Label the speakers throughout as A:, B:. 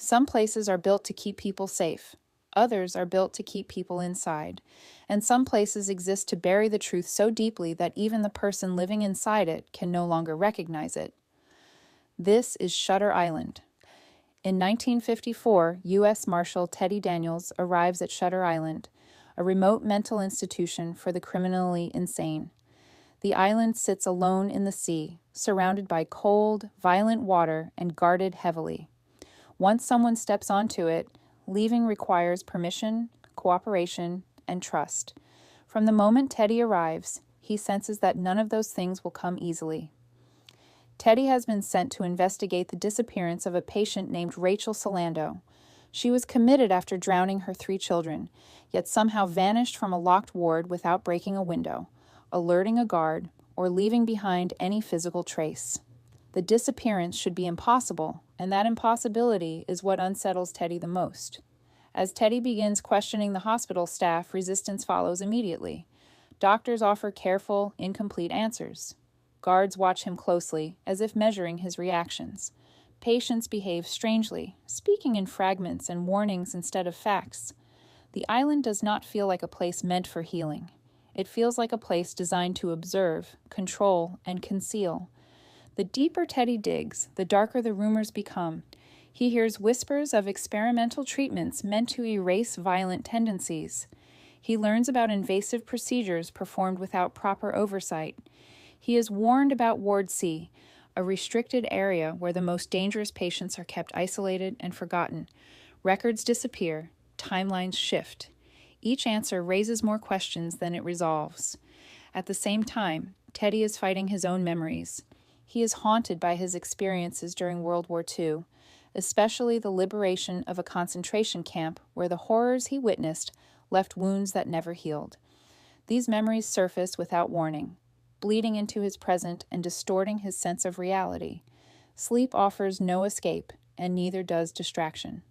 A: Some places are built to keep people safe. Others are built to keep people inside. And some places exist to bury the truth so deeply that even the person living inside it can no longer recognize it. This is Shutter Island. In 1954, U.S. Marshal Teddy Daniels arrives at Shutter Island, a remote mental institution for the criminally insane. The island sits alone in the sea, surrounded by cold, violent water and guarded heavily. Once someone steps onto it, leaving requires permission, cooperation, and trust. From the moment Teddy arrives, he senses that none of those things will come easily. Teddy has been sent to investigate the disappearance of a patient named Rachel Solando. She was committed after drowning her 3 children, yet somehow vanished from a locked ward without breaking a window, alerting a guard, or leaving behind any physical trace. The disappearance should be impossible, and that impossibility is what unsettles Teddy the most. As Teddy begins questioning the hospital staff, resistance follows immediately. Doctors offer careful, incomplete answers. Guards watch him closely, as if measuring his reactions. Patients behave strangely, speaking in fragments and warnings instead of facts. The island does not feel like a place meant for healing. It feels like a place designed to observe, control, and conceal. The deeper Teddy digs, the darker the rumors become. He hears whispers of experimental treatments meant to erase violent tendencies. He learns about invasive procedures performed without proper oversight. He is warned about Ward C, a restricted area where the most dangerous patients are kept isolated and forgotten. Records disappear, timelines shift. Each answer raises more questions than it resolves. At the same time, Teddy is fighting his own memories. He is haunted by his experiences during World War II, especially the liberation of a concentration camp where the horrors he witnessed left wounds that never healed. These memories surface without warning, bleeding into his present and distorting his sense of reality. Sleep offers no escape, and neither does distraction.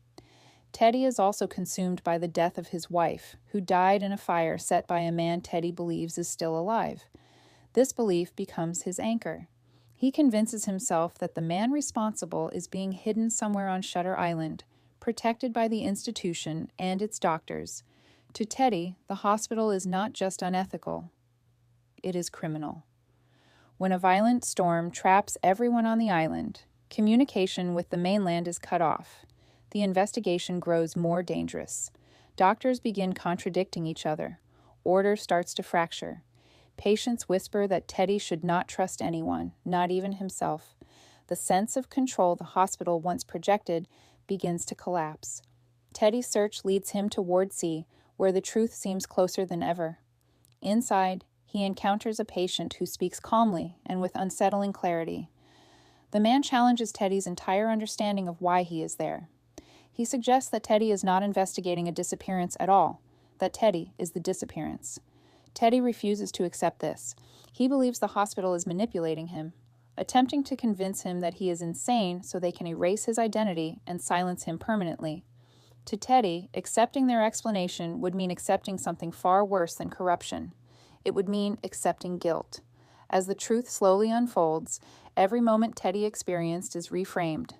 A: Teddy is also consumed by the death of his wife, who died in a fire set by a man Teddy believes is still alive. This belief becomes his anchor. He convinces himself that the man responsible is being hidden somewhere on Shutter Island, protected by the institution and its doctors. To Teddy, the hospital is not just unethical, it is criminal. When a violent storm traps everyone on the island, communication with the mainland is cut off. The investigation grows more dangerous. Doctors begin contradicting each other. Order starts to fracture. Patients whisper that Teddy should not trust anyone, not even himself. The sense of control the hospital once projected begins to collapse. Teddy's search leads him to Ward C, where the truth seems closer than ever. Inside, he encounters a patient who speaks calmly and with unsettling clarity. The man challenges Teddy's entire understanding of why he is there. He suggests that Teddy is not investigating a disappearance at all, that Teddy is the disappearance. Teddy refuses to accept this. He believes the hospital is manipulating him, attempting to convince him that he is insane so they can erase his identity and silence him permanently. To Teddy, accepting their explanation would mean accepting something far worse than corruption. It would mean accepting guilt. As the truth slowly unfolds, every moment Teddy experienced is reframed.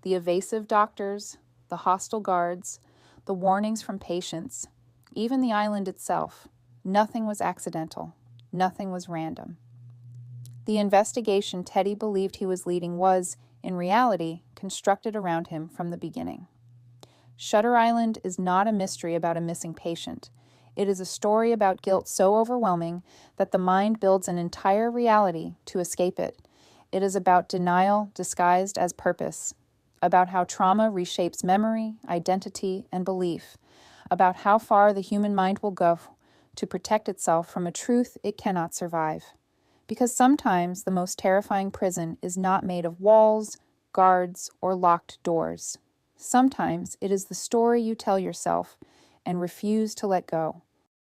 A: The evasive doctors, the hostile guards, the warnings from patients, even the island itself. Nothing was accidental. Nothing was random. The investigation Teddy believed he was leading was, in reality, constructed around him from the beginning. Shutter Island is not a mystery about a missing patient. It is a story about guilt so overwhelming that the mind builds an entire reality to escape it. It is about denial disguised as purpose, about how trauma reshapes memory, identity, and belief, about how far the human mind will go to protect itself from a truth it cannot survive. Because sometimes the most terrifying prison is not made of walls, guards, or locked doors. Sometimes it is the story you tell yourself and refuse to let go.